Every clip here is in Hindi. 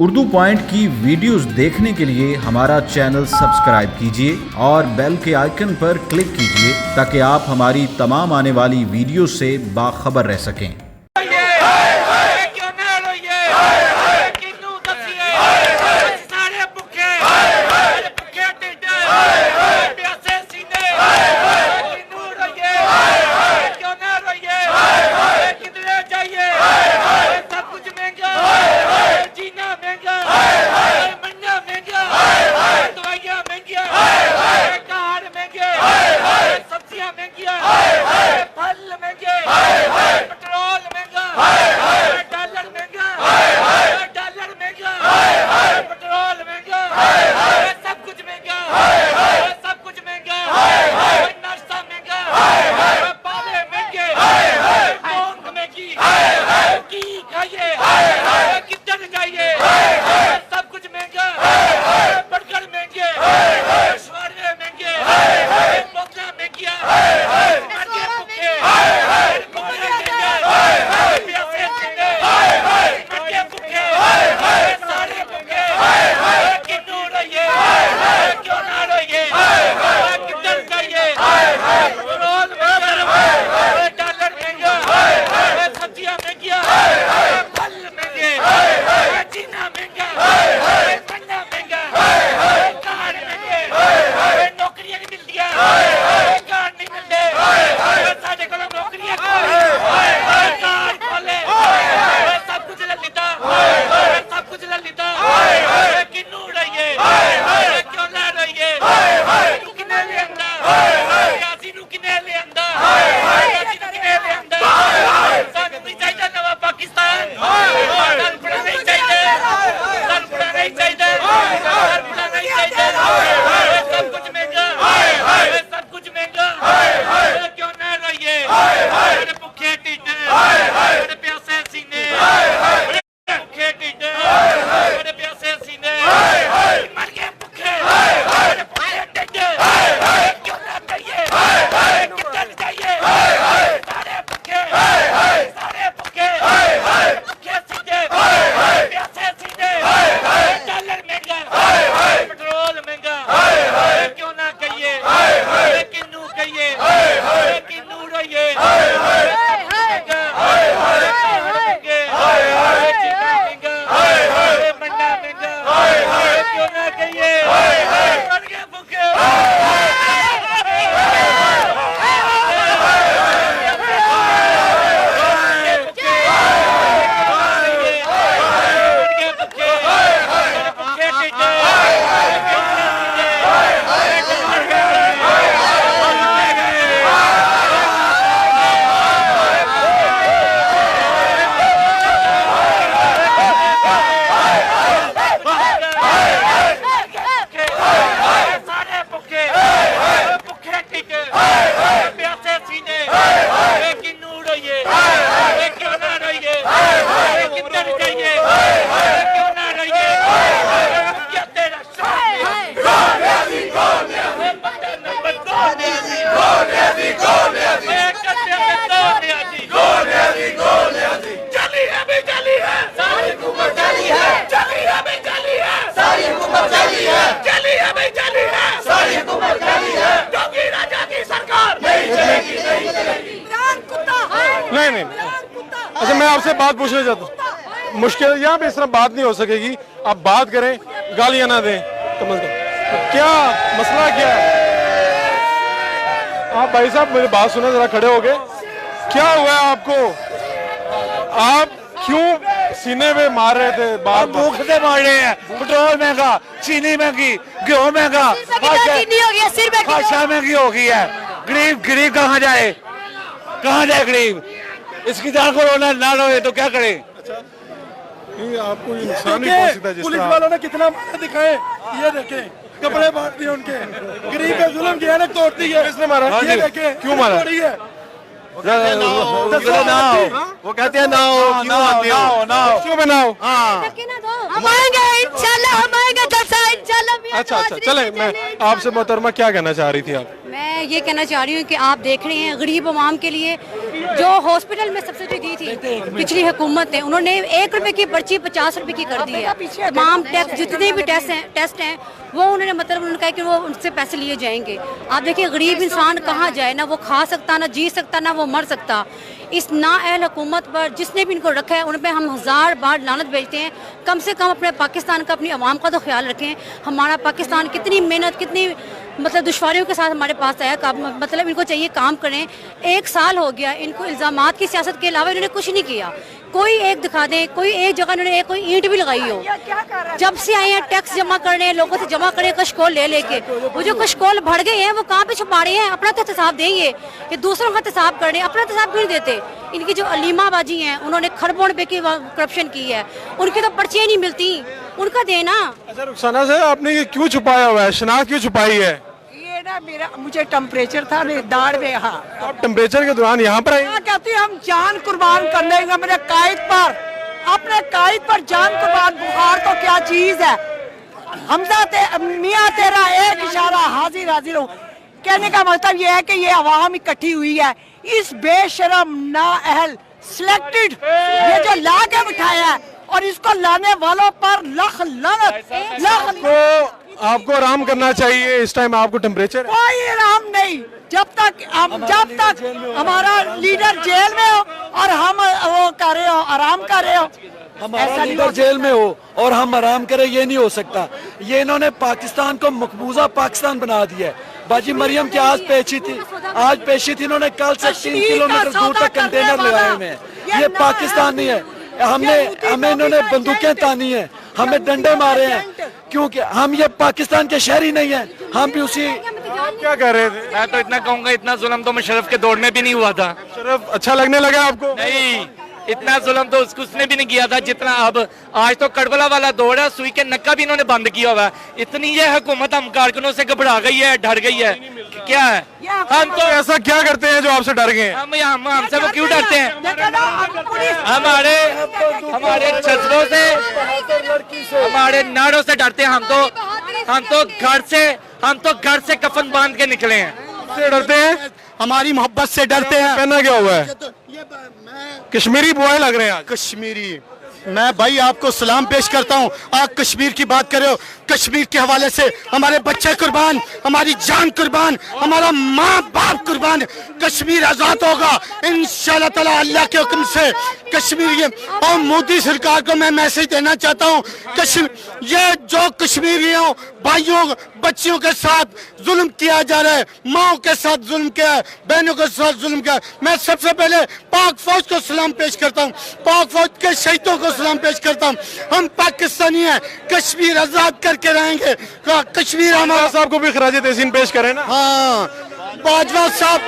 उर्दू पॉइंट की वीडियोस देखने के लिए हमारा चैनल सब्सक्राइब कीजिए और बेल के आइकन पर क्लिक कीजिए ताकि आप हमारी तमाम आने वाली वीडियो से बाखबर रह सकें। नहीं अच्छा, मैं आपसे बात पूछना चाहता हूँ। मुश्किल यहाँ पे इस तरह बात नहीं हो सकेगी। आप बात करें, गालियां ना दें। कम से कम क्या मसला क्या है? आप भाई साहब मेरी बात सुने, जरा खड़े हो गए। क्या हुआ है आपको? आप क्यों सीने पे मार रहे थे? बात भूख से मार रहे हैं। पेट्रोल महंगा, चीनी महंगी, गेहूं महंगा, भाषा महंगी हो गई है। गरीब गरीब कहाँ जाए, कहाँ जाए गरीब? इसकी जान को रोना ना रोए तो क्या करें? ये आपको इंसानी पहुंचता है। पुलिस वालों ने कितना दिखाए, ये देखें कपड़े बांट दिए उनके। गरीब पे जुल्म किया ना, तोड़ दी है। किसने मारा? ये देखें क्यों मारा? वो कहते हैं ना क्यों बनाओ? हम आएंगे इंशाल्लाह, हम आएंगे इंशाल्लाह। अच्छा अच्छा चले, मैं आपसे मोहतरमा क्या कहना चाह रही थी आप? मैं ये कहना चाह रही हूँ कि आप देख रहे हैं गरीब आवाम के लिए जो हॉस्पिटल में सब्सिडी दी थी पिछली हुकूमत ने, उन्होंने 1 रुपए की पर्ची 50 रुपए की कर दी है। तमाम टेस्ट जितने भी टेस्ट हैं वो उन्होंने मतलब उन्होंने कहा कि वो उनसे पैसे लिए जाएंगे। आप देखिए गरीब इंसान कहाँ जाए, ना वो खा सकता, ना जी सकता, ना वो मर सकता। इस नाअहल हुकूमत पर जिसने भी इनको रखा है उन पर हम 1000 बार लानत भेजते हैं। कम से कम अपने पाकिस्तान का, अपनी आवाम का तो ख्याल रखें। हमारा पाकिस्तान कितनी मेहनत, कितनी मतलब दुश्वारियों के साथ हमारे पास आया, मतलब इनको चाहिए काम करें। 1 साल हो गया इनको इल्ज़ामात की सियासत के अलावा इन्होंने कुछ नहीं किया। कोई एक दिखा दें, कोई एक जगह इन्होंने कोई ईंट भी लगाई हो। जब से आए हैं टैक्स जमा करने, लोगों से जमा करें कशकोल ले लेके। वो जो कशकोल भर गए हैं वो कहाँ पे छुपा रहे हैं? अपना तो हिसाब देंगे, ये दूसरों का हिसाब कर रहे हैं, अपना हिसाब क्यों नहीं देते? इनकी जो अलीमा बाजी हैं उन्होंने खरबों रुपए की करप्शन की है, उनकी तो पर्चियाँ नहीं मिलती, उनका देना। अच्छा रुखसाना से आपने ये क्यों छुपाया हुआ है, शनाख्त क्यों छुपाई है? ये ना मेरा मुझे टेम्परेचर था दाढ़ में। हाँ, आप टेम्परेचर के दौरान यहाँ पर आए? कहती हम जान कुर्बान कर लेंगे मेरे कायद पर, अपने कायद पर जान कुर्बान। बुखार तो क्या चीज है? हमजा मियाँ तेरा एक इशारा हाजिर हाजिर हूँ। कहने का मतलब ये है कि ये आवाम इकट्ठी हुई है, इस बेशरम नाअहल सिलेक्टेड ये जो ला के बिठाया है, और इसको लाने वालों पर लख लानत। आपको आराम करना चाहिए इस टाइम, आपको टेम्परेचर कोई आराम नहीं जब तक हमारा लीडर जेल में हो और हम वो कर रहे हो, आराम कर रहे हो। हमारा लीडर जेल में हो और हम आराम करें, ये नहीं हो सकता। ये इन्होंने पाकिस्तान को मकबूजा पाकिस्तान बना दिया है। बाजी मरियम की आज पेशी थी इन्होंने, कल से 3 किलोमीटर दूर तक कंटेनर लगाए हुए हैं। ये पाकिस्तान नहीं है। हमें इन्होंने बंदूकें तानी है, हमें डंडे मारे हैं, क्योंकि हम ये पाकिस्तान के शहरी नहीं है। हम भी उसी क्या कर रहे थे? मैं तो इतना कहूंगा, इतना जुल्म तो मुशर्रफ के दौर में भी नहीं हुआ था। सिर्फ अच्छा लगने लगा आपको? नहीं, इतना जुल्म तो उसने भी नहीं किया था जितना अब। आज तो करबला वाला दौर है, सुई के नक्का भी इन्होंने बंद किया हुआ है। इतनी ये हुकूमत हम कारकुनों से घबरा गई है, डर गई है। क्या है, हम तो ऐसा क्या करते हैं जो आपसे डर गए? हमसे वो क्यों डरते हैं? हमारे जज्बों से, हमारे नारों से डरते हैं। हम तो घर से कफन बांध के निकले हैं। से डरते हैं? हमारी मोहब्बत से डरते हैं। पहना क्या हुआ है? कश्मीरी बॉय लग रहे हैं आज। कश्मीरी, मैं भाई आपको सलाम पेश करता हूँ। आप कश्मीर की बात कर रहे हो, कश्मीर के हवाले से हमारे बच्चे कुर्बान, हमारी जान कुर्बान, हमारा माँ बाप कुर्बान। कश्मीर आजाद होगा इंशाअल्लाह ताला, अल्लाह के हुक्म से। कश्मीर ये, और मोदी सरकार को मैं मैसेज देना चाहता हूँ, ये जो कश्मीरियों भाइयों बच्चियों के साथ जुल्म किया जा रहा है, माओ के साथ जुल्म किया है, बहनों के साथ जुल्म किया है, मैं सबसे पहले पाक फौज को सलाम पेश करता हूँ, पाक फौज के शहीदों को सलाम पेश करता हूँ। हम पाकिस्तानी हैं, कश्मीर आजाद करके रहेंगे। कश्मीर हमारा। साहब को भी खराज तहसीन पेश करें ना। हाँ, बाजवा साहब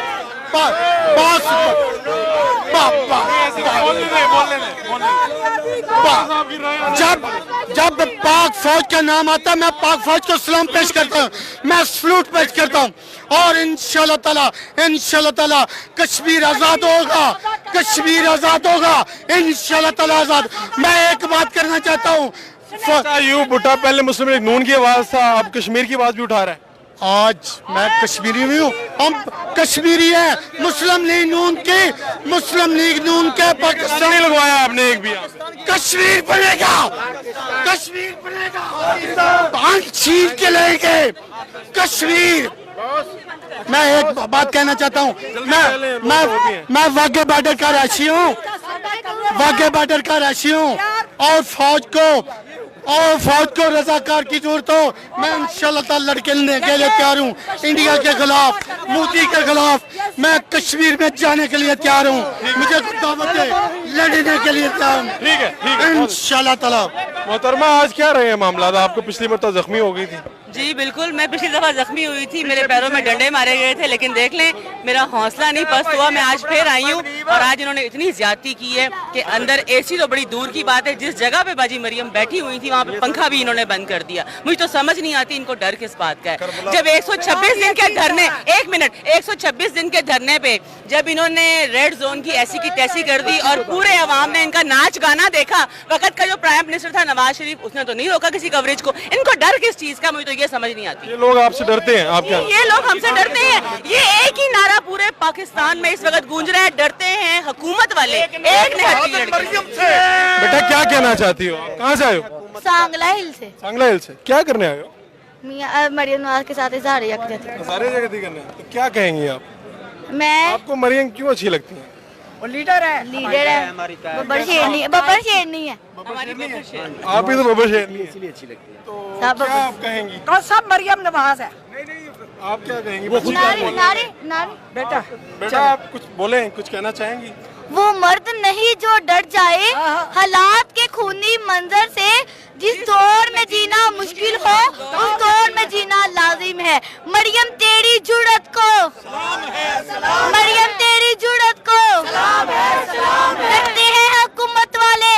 जब पाक फौज का नाम आता है मैं पाक फौज को सलाम पेश करता हूँ, मैं सलूट पेश करता हूँ। और इंशाअल्लाह ताला कश्मीर आजाद होगा, कश्मीर आजाद होगा इंशाअल्लाह ताला आजाद। मैं एक बात करना चाहता हूँ, यू भुट्टा पहले मुस्लिम लीग नून की आवाज था, अब कश्मीर की आवाज भी उठा रहा है। आज मैं कश्मीरी भी हूँ, हम कश्मीरी हैं। मुस्लिम लीग नून के पाकिस्तान नहीं लगवाया आपने एक भी? कश्मीर बनेगा, कश्मीर बनेगा, भांग छीन के लेंगे कश्मीर। मैं एक बात कहना चाहता हूँ, मैं वाघे बॉर्डर का रहायशी हूँ, वाघे बॉर्डर का रहायशी हूँ। और फौज को रजाकार की जरूरत हो, मैं इंशाअल्लाह ताला लड़के के लिए तैयार हूँ। इंडिया के खिलाफ, मोदी के खिलाफ मैं कश्मीर में जाने के लिए तैयार हूँ। मुझे दावत है, लड़ने के लिए तैयार हूँ। ठीक है इंशाअल्लाह ताला। मोहतरमा आज क्या रहे हैं मामला? आपको पिछली बार तो जख्मी हो गई थी। जी बिल्कुल, मैं पिछली दफा जख्मी हुई थी, मेरे पैरों में डंडे मारे गए थे, लेकिन देख लें मेरा हौसला नहीं पस्त हुआ। मैं आज फिर आई हूँ और आज इन्होंने इतनी ज्यादती की है कि अंदर एसी तो बड़ी दूर की बात है, जिस जगह पे बाजी मरियम बैठी हुई थी वहाँ पे पंखा भी इन्होंने बंद कर दिया। मुझे तो समझ नहीं आती इनको डर किस बात का है। जब 126 दिन के धरने, 1 मिनट, 126 दिन के धरने पे जब इन्होंने रेड जोन की ऐसी की तैसी कर दी और पूरे अवाम ने इनका नाच गाना देखा, वक्त का जो प्राइम मिनिस्टर था नवाज शरीफ, उसने तो नहीं रोका किसी कवरेज को। इनको डर किस चीज का, मुझे तो ये समझ नहीं आती। ये लोग आपसे डरते हैं, आप क्या? ये लोग हमसे डरते हैं। ये एक ही नारा पूरे पाकिस्तान में इस वक्त गूंज रहा है, डरते हैं हुकूमत वाले। एक ने हड्डी लड़की। बेटा क्या कहना चाहती हो? कहाँ से आए हो? सांगला हिल से। सांगला हिल से। क्या करने आए हो? मियां मरियम नवाज के साथ इजहार यकजहती। सारे जगह करने। तो क्या कहेंगी आप? मैं आपको मरियम क्यों अच्छी लगती है? वो लीडर है, बब्बर शेरनी है, बब्बर शेरनी है। आप ही तो बब्बर शेरनी है, इसलिए अच्छी लगती है। तो सब क्या आप कहेंगी? तो सब मरियम नवाज है। आप क्या कहेंगी? नारी नारी नारी बेटा बेटा आप कुछ बोले, कुछ कहना चाहेंगी? वो मर्द नहीं जो डर जाए हालात के खूनी मंजर से, जिस दौर में जीना मुश्किल हो उस दौर में जीना लाजिम है। मरियम तेरी जुर्रत को, मरियम तेरी जुर्रत को करते हैं हुकूमत वाले।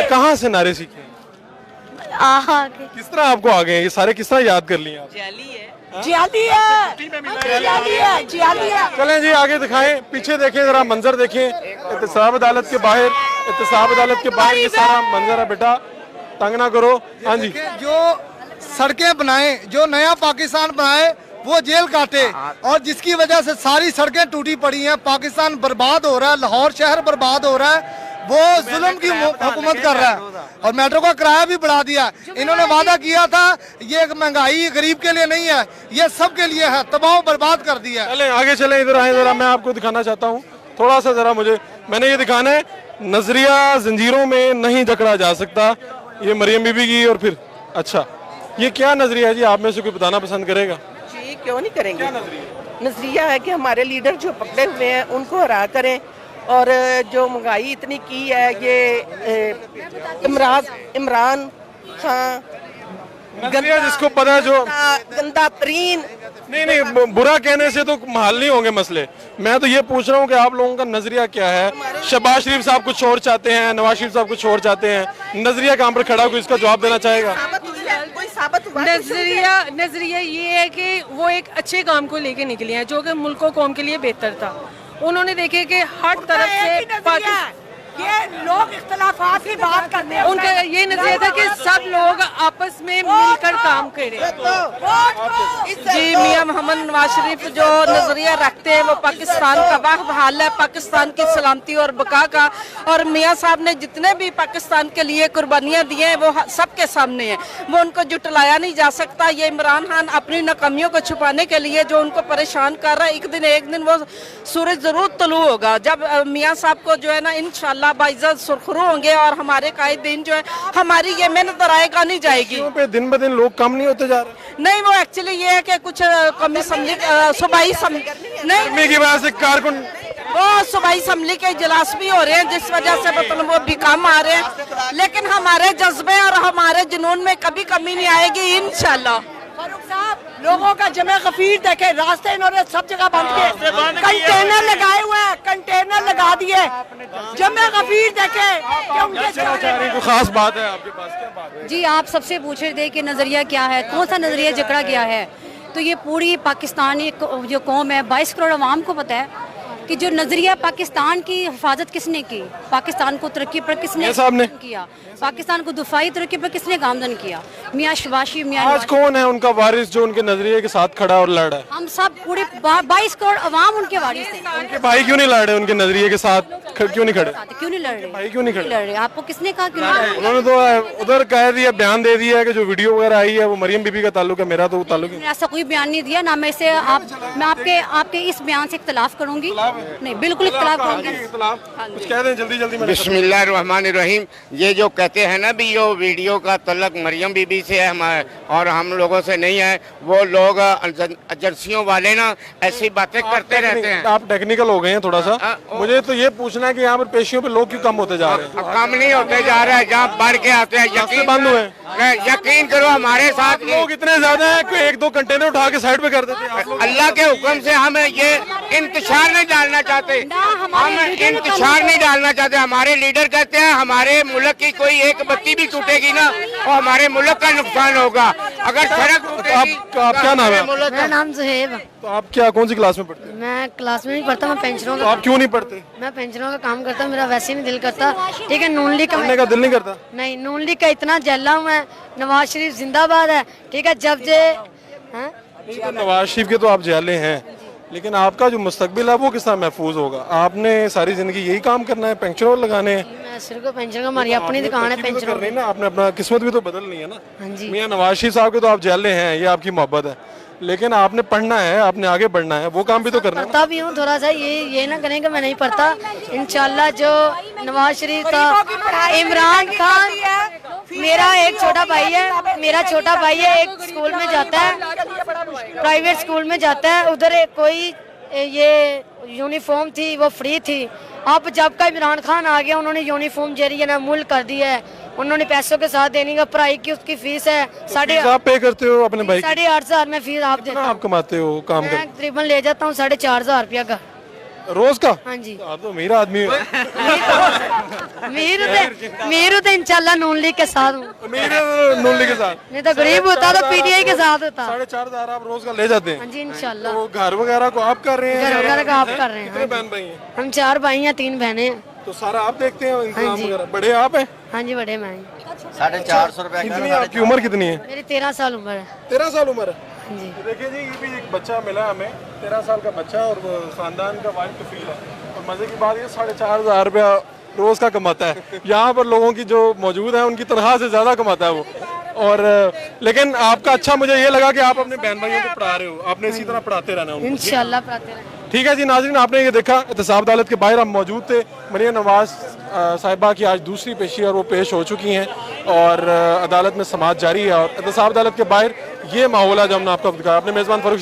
कहाँ से नारे सीखे? आहा के किस तरह आपको आ गए ये सारे? किस तरह याद कर लिए आप? जाली है। जियादी है, जियादी है, जियादी है। चलें जी आगे दिखाएं, पीछे देखें जरा, मंजर देखें। एहतसाब अदालत के बाहर, एहतसाब अदालत के बाहर ये सारा मंजर है। बेटा तंग ना करो। हाँ जी। जो सड़कें बनाए, जो नया पाकिस्तान बनाए, वो जेल काटे, और जिसकी वजह से सारी सड़कें टूटी पड़ी हैं। पाकिस्तान बर्बाद हो रहा है, लाहौर शहर बर्बाद हो रहा है। वो जुल्म की हुकूमत कर रहा है और मेट्रो का किराया भी बढ़ा दिया। इन्होंने वादा किया था ये महंगाई गरीब के लिए नहीं है, ये सब के लिए है। तबाह बर्बाद कर दिया। चलें आगे चलें, इधर आए जरा, मैं आपको दिखाना चाहता हूँ थोड़ा सा। जरा मुझे, मैंने ये दिखाना है, नजरिया जंजीरों में नहीं जकड़ा जा सकता। ये मरियम बीबी की। और फिर अच्छा ये क्या नजरिया है जी? आप में से कोई बताना पसंद करेगा? जी क्यों नहीं करेंगे। नजरिया है कि हमारे लीडर जो पकड़े हुए हैं उनको हरा करें, और जो महंगाई इतनी की है, ये इमरान खान नजरिया जिसको पता है, जो गंदा तरीन। नहीं बुरा कहने से तो हल नहीं होंगे मसले। मैं तो ये पूछ रहा हूँ कि आप लोगों का नजरिया क्या है? शहबाज शरीफ साहब कुछ और चाहते हैं, नवाज शरीफ साहब कुछ और चाहते हैं, नजरिया कहाँ पर खड़ा, कोई इसका जवाब देना चाहेगा? नजरिया ये है कि वो एक अच्छे काम को लेके निकले हैं जो कि मुल्क और कौम के लिए बेहतर था। उन्होंने देखे कि हर तरफ से ये लोग इख्तलाफात की बात करते हैं। उनका ये नजरिया था कि सब लोग आपस में मिलकर काम करें। जी मियां मोहम्मद नवाज शरीफ जो नजरिया रखते हैं वो पाकिस्तान का बहाल है, पाकिस्तान की सलामती और बका का। और मियां साहब ने जितने भी पाकिस्तान के लिए कुर्बानियां दी हैं वो सबके सामने है, वो उनको जुटलाया नहीं जा सकता। ये इमरान खान अपनी नाकामियों को छुपाने के लिए जो उनको परेशान कर रहा है, एक दिन वो सूरज जरूर तलू होगा जब मियां साहब को जो है ना इंशाल्लाह बाइज्जत सुरखरू होंगे और हमारे कायदीन जो है हमारी ये मेहनत रायगा नहीं जाएगी। पे दिन ब दिन लोग कम नहीं होते जा रहे? नहीं वो एक्चुअली ये है कि कुछ कमी असम्बली सूबाई नहीं की वजह से कारकुन वो सूबाई असम्बली के इजलास भी हो रहे हैं जिस वजह से मतलब वो भी कम आ रहे हैं, लेकिन हमारे जज्बे और हमारे जुनून में कभी कमी नहीं आएगी इंशाल्लाह। फारूक साहब लोगों का जमे गफीर देखे, रास्ते इन्होंने सब जगह बंद किए, कंटेनर लगाए हुए हैं, कंटेनर लगा दिए, जमे गफीर देखे। कोई खास बात है आपके पास? क्या बात है जी? आप सबसे पूछ रहे थे कि नज़रिया क्या है, कौन सा नज़रिया जकड़ा गया है। तो ये पूरी पाकिस्तानी जो कौम है, 22 करोड़ आवाम को पता है कि जो नज़रिया पाकिस्तान की हिफाजत किसने की, पाकिस्तान को तरक्की पर किसने किया, पाकिस्तान को दफाई तरक्की पर किसने गामजन किया, मियां शहबाज शरीफ। मियां आज कौन है उनका वारिस जो उनके नजरिए के साथ खड़ा और लड़ रहा है? हम सब पूरे 22 करोड़ अवाम उनके वारिस हैं। उनके भाई क्यों नहीं लड़ रहे उनके नजरिए के साथ? क्यों नहीं खड़े? क्यों नहीं लड़ रहे? भाई क्यों नहीं खड़े? लड़ रहे? आपको किसने कहा क्यों नहीं लड़ रहे? उन्होंने तो उधर कह दिया, बयान दे दिया है कि जो वीडियो वगैरह आई है वो मरियम बीबी का ताल्लुक है, मेरा तो ताल्लुक है। ऐसा कोई बयान नहीं दिया ना। मैं इसे मैं आपके इस बयान से इख्तलाफ करूंगी। नहीं बिल्कुल इख्तलाफ करूंगी। कुछ कह दें जल्दी जल्दी। बिस्मिल्लाहिर्रहमानिर्रहीम। ये जो कहते हैं ना भी यो वीडियो का तल्लुक मरियम बीबी से है हमारे और हम लोगों से नहीं है, वो लोग एजेंसियों वाले ना ऐसी बातें करते रहते हैं। आप टेक्निकल हो गए हैं थोड़ा सा। मुझे तो ये पूछना है कि यहाँ पर पेशियों पे लोग क्यों कम होते जा रहे हैं? कम नहीं होते जा रहे हैं, जहाँ बढ़ के आते हैं। यकीन बंद हुए? यकीन करो हमारे साथ लोग इतने ज्यादा है कि एक दो कंटेनर उठा के साइड पे कर देते हैं। अल्लाह के हुक्म से हम ये इंतशार नहीं डालना चाहते, हम इंतशार नहीं डालना चाहते। हमारे लीडर कहते हैं हमारे मुल्क की कोई एक बत्ती भी टूटेगी ना और हमारे मुल्क का नुकसान होगा। अगर सड़क आप क्या नाम है? मेरा नाम सुहेब। तो आप क्या कौन सी क्लास में पढ़ते हैं? मैं क्लास में नहीं पढ़ता, मैं पेंशनों तो का। आप क्यों नहीं पढ़ते? मैं पेंशनों का काम करता हूँ, मेरा वैसे ही नहीं दिल करता। ठीक है, नून लीग पढ़ने का दिल नहीं करता? नहीं, नून लीग का इतना जला हूँ मैं, नवाज शरीफ जिंदाबाद है, ठीक है। जब जे हाँ? नहीं, तो नवाज शरीफ के तो आप जेले हैं, लेकिन आपका जो मुस्तकबिल है वो किस तरह महफूज होगा? आपने सारी जिंदगी यही काम करना है, पेंशन और लगाने हैं? मैं सिर्फ को पेंशन का, हमारी अपनी दुकान है पेंशन कर रही ना, आपने अपना किस्मत भी तो बदलनी है ना। हाँ जी। मियां नवाज शरीफ साहब के तो आप जेले हैं, ये आपकी मोहब्बत है, लेकिन आपने पढ़ना है, आपने आगे बढ़ना है, वो काम भी तो करना है। पढ़ता भी हूँ थोड़ा सा, ये ना करें कि मैं नहीं पढ़ता। इंशाल्लाह जो नवाज शरीफ था, इमरान खान, मेरा एक छोटा भाई है, मेरा छोटा भाई है, एक स्कूल में जाता है, प्राइवेट स्कूल में जाता है, उधर एक कोई ये यूनिफॉर्म थी वो फ्री थी। अब जब का इमरान खान आ गया उन्होंने यूनिफॉर्म जरिए ना मुल कर दिया है, उन्होंने पैसों के साथ देने का, पढ़ाई की उसकी फीस है आप पे करते हो अपने भाई? 8,500 में फीस आप देते आप कमाते हो काम मैं कर? तकरीबन ले जाता हूँ 4,500 रुपया का रोज का? हाँ जी। आप तो अमीर आदमी हो। मीर तो इंशाल्लाह नून लीग के साथ हूँ। अमीर नून लीग के साथ? नहीं तो गरीब होता तो पीटीआई के साथ होता। 4,500 आप रोज का ले जाते हैं? हाँ जी इंशाल्लाह। तो घर वगैरह को आप कर रहे हैं? घर वगैरह का आप कर रहे हैं। कितने बहन भाई हैं? हम 4 भाई हैं, 3 बहनें हैं। तो सारा आप देखते हैं इंतजाम जी। वगैरह? बड़े आप हैं? हाँ जी बड़े मैं। 450 रुपया कितनी आपकी उम्र कितनी है? मेरी 13 साल उम्र है। 13 साल उम्र है? हाँ जी। देखिए जी, ये भी एक बच्चा मिला हमें, 13 साल का बच्चा, और वो खानदान का वाइफ कफील है, और मजे की बात ये 4,500 रुपया रोज का कमाता है। यहाँ पर लोगों की जो मौजूद है उनकी तनख्वाह से ज्यादा कमाता है वो। और लेकिन आपका अच्छा मुझे ये लगा कि आप अपने बहन भाइयों को पढ़ा रहे हो, आपने इसी तरह पढ़ाते रहना उनको। इंशाल्लाह पढ़ाते रहें। ठीक है जी नाज़रीन, आपने ये देखा एहतसाब अदालत के बाहर हम मौजूद थे। मरियम नवाज साहिबा की आज दूसरी पेशी और वो पेश हो चुकी हैं, और अदालत में समाअत जारी है, और एहतसाब अदालत के बाहर ये माहौल है जो हमने आपको दिखाया। अपने मेज़बान फरूख